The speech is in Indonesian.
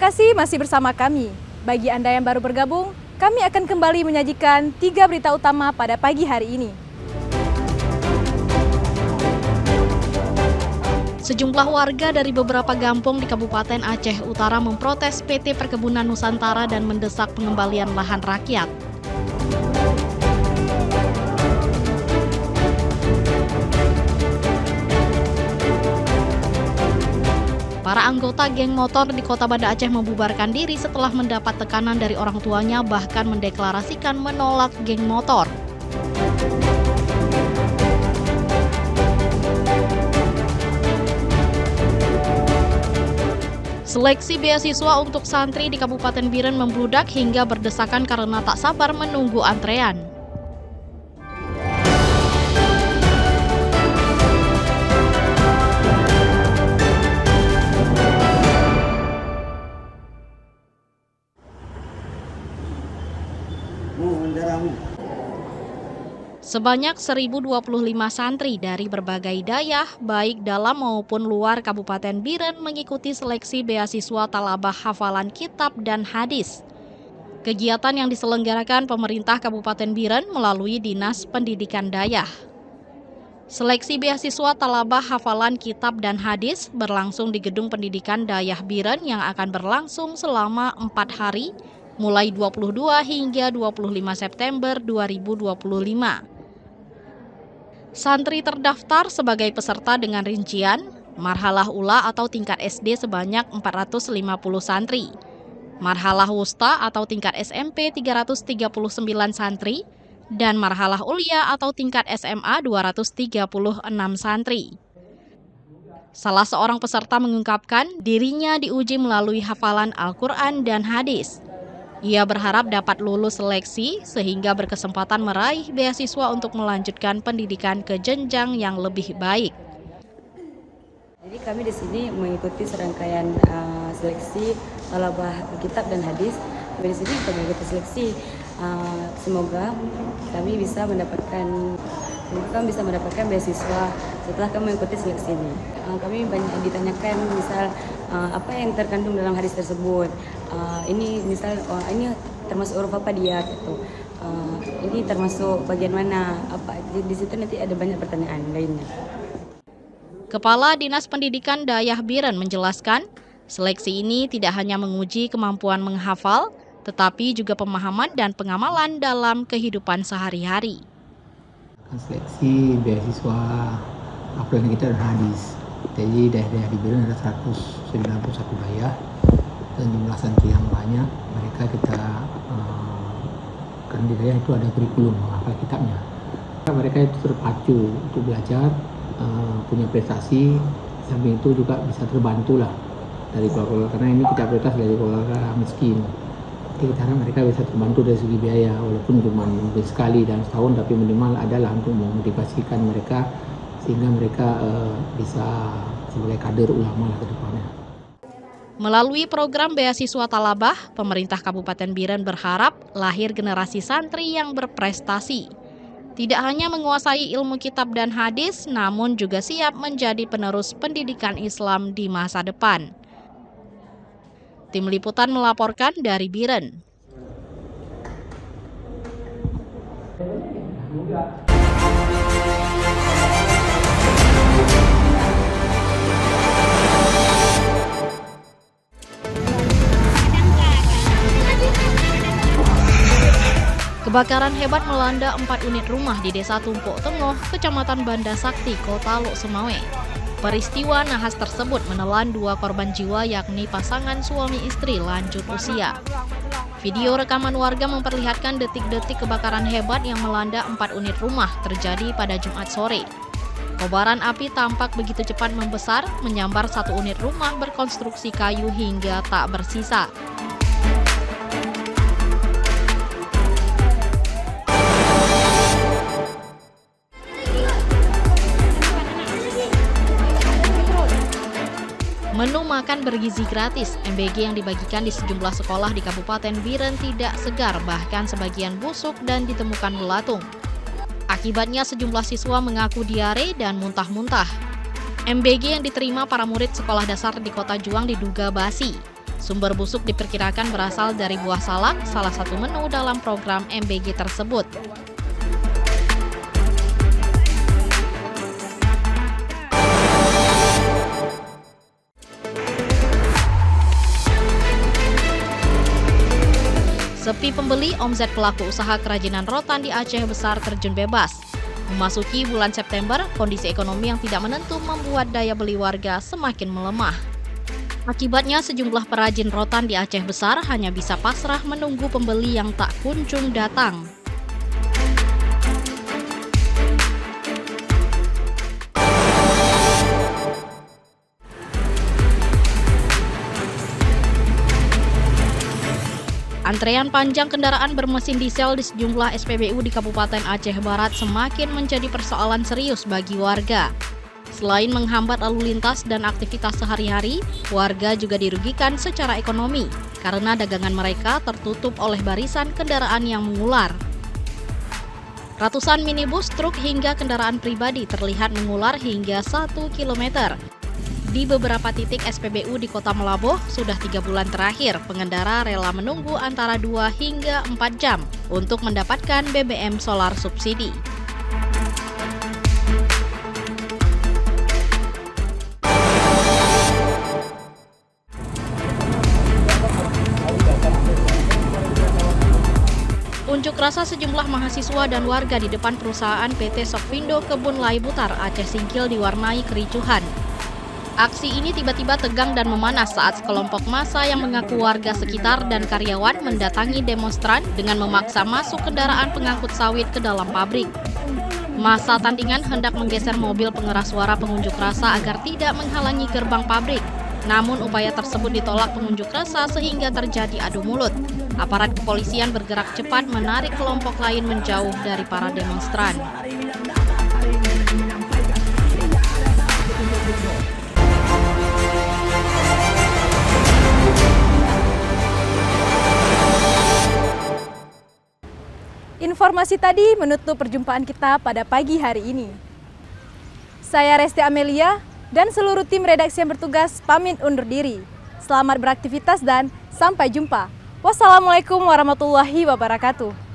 kasih masih bersama kami. Bagi Anda yang baru bergabung, kami akan kembali menyajikan 3 berita utama pada pagi hari ini. Sejumlah warga dari beberapa kampung di Kabupaten Aceh Utara memprotes PT Perkebunan Nusantara dan mendesak pengembalian lahan rakyat. Para anggota geng motor di Kota Banda Aceh membubarkan diri setelah mendapat tekanan dari orang tuanya, bahkan mendeklarasikan menolak geng motor. Seleksi beasiswa untuk santri di Kabupaten Biren membludak hingga berdesakan karena tak sabar menunggu antrean. Sebanyak 1.025 santri dari berbagai dayah, baik dalam maupun luar Kabupaten Biren mengikuti seleksi beasiswa talabah hafalan kitab dan hadis. Kegiatan yang diselenggarakan pemerintah Kabupaten Biren melalui Dinas Pendidikan Dayah. Seleksi beasiswa talabah hafalan kitab dan hadis berlangsung di Gedung Pendidikan Dayah Biren yang akan berlangsung selama 4 hari, mulai 22 hingga 25 September 2025. Santri terdaftar sebagai peserta dengan rincian marhalah ula atau tingkat SD sebanyak 450 santri, marhalah wusta atau tingkat SMP 339 santri, dan marhalah ulia atau tingkat SMA 236 santri. Salah seorang peserta mengungkapkan dirinya diuji melalui hafalan Al-Quran dan hadis. Ia berharap dapat lulus seleksi sehingga berkesempatan meraih beasiswa untuk melanjutkan pendidikan ke jenjang yang lebih baik. Jadi kami di sini mengikuti serangkaian seleksi talabah kitab dan hadis. Kami di sini kita mengikuti seleksi. Semoga kami bisa mendapatkan beasiswa setelah kami mengikuti seleksi ini. Kami banyak ditanyakan misal apa yang terkandung dalam hadis tersebut. Ini misal ini termasuk huruf apa dia gitu. Ini termasuk bagian mana apa. Di situ nanti ada banyak pertanyaan lainnya. Kepala Dinas Pendidikan Dayah Biren menjelaskan, seleksi ini tidak hanya menguji kemampuan menghafal, tetapi juga pemahaman dan pengamalan dalam kehidupan sehari-hari. Seleksi beasiswa hafalan kitab dan hadis. Jadi daerah di Biren ada 191 dayah dan jumlah santri yang banyak. Mereka kita kan di daerah itu ada kurikulum menghafal kitabnya. Mereka itu terpacu untuk belajar, punya prestasi, samping itu juga bisa terbantu lah dari keluarga, karena ini kita prioritas dari keluarga miskin. Jadi kita harap mereka bisa terbantu dari segi biaya, walaupun cuma mungkin sekali dalam setahun, tapi minimal adalah untuk memotivasikan mereka sehingga mereka bisa sebagai kader ulama lah ke depannya. Melalui program beasiswa talabah, pemerintah Kabupaten Biren berharap lahir generasi santri yang berprestasi. Tidak hanya menguasai ilmu kitab dan hadis, namun juga siap menjadi penerus pendidikan Islam di masa depan. Tim Liputan melaporkan dari Biren. Kebakaran hebat melanda 4 unit rumah di Desa Tumpuk Tengoh, Kecamatan Banda Sakti, Kota Lok Sumawe. Peristiwa nahas tersebut menelan 2 korban jiwa yakni pasangan suami istri lanjut usia. Video rekaman warga memperlihatkan detik-detik kebakaran hebat yang melanda 4 unit rumah terjadi pada Jumat sore. Kobaran api tampak begitu cepat membesar, menyambar 1 unit rumah berkonstruksi kayu hingga tak bersisa. Menu makan bergizi gratis MBG yang dibagikan di sejumlah sekolah di Kabupaten Biren tidak segar, bahkan sebagian busuk dan ditemukan belatung. Akibatnya sejumlah siswa mengaku diare dan muntah-muntah. MBG yang diterima para murid sekolah dasar di Kota Juang diduga basi. Sumber busuk diperkirakan berasal dari buah salak, salah satu menu dalam program MBG tersebut. Sepi pembeli, omset pelaku usaha kerajinan rotan di Aceh Besar terjun bebas. Memasuki bulan September, kondisi ekonomi yang tidak menentu membuat daya beli warga semakin melemah. Akibatnya, sejumlah perajin rotan di Aceh Besar hanya bisa pasrah menunggu pembeli yang tak kunjung datang. Antrean panjang kendaraan bermesin diesel di sejumlah SPBU di Kabupaten Aceh Barat semakin menjadi persoalan serius bagi warga. Selain menghambat lalu lintas dan aktivitas sehari-hari, warga juga dirugikan secara ekonomi karena dagangan mereka tertutup oleh barisan kendaraan yang mengular. Ratusan minibus, truk hingga kendaraan pribadi terlihat mengular hingga 1 km. Di beberapa titik SPBU di Kota Melaboh, sudah 3 bulan terakhir, pengendara rela menunggu antara 2 hingga 4 jam untuk mendapatkan BBM solar subsidi. Unjuk rasa sejumlah mahasiswa dan warga di depan perusahaan PT Sokvindo Kebun Laibutar Aceh Singkil diwarnai kericuhan. Aksi ini tiba-tiba tegang dan memanas saat sekelompok massa yang mengaku warga sekitar dan karyawan mendatangi demonstran dengan memaksa masuk kendaraan pengangkut sawit ke dalam pabrik. Massa tandingan hendak menggeser mobil pengeras suara pengunjuk rasa agar tidak menghalangi gerbang pabrik. Namun upaya tersebut ditolak pengunjuk rasa sehingga terjadi adu mulut. Aparat kepolisian bergerak cepat menarik kelompok lain menjauh dari para demonstran. Informasi tadi menutup perjumpaan kita pada pagi hari ini. Saya Resti Amelia dan seluruh tim redaksi yang bertugas pamit undur diri. Selamat beraktivitas dan sampai jumpa. Wassalamualaikum warahmatullahi wabarakatuh.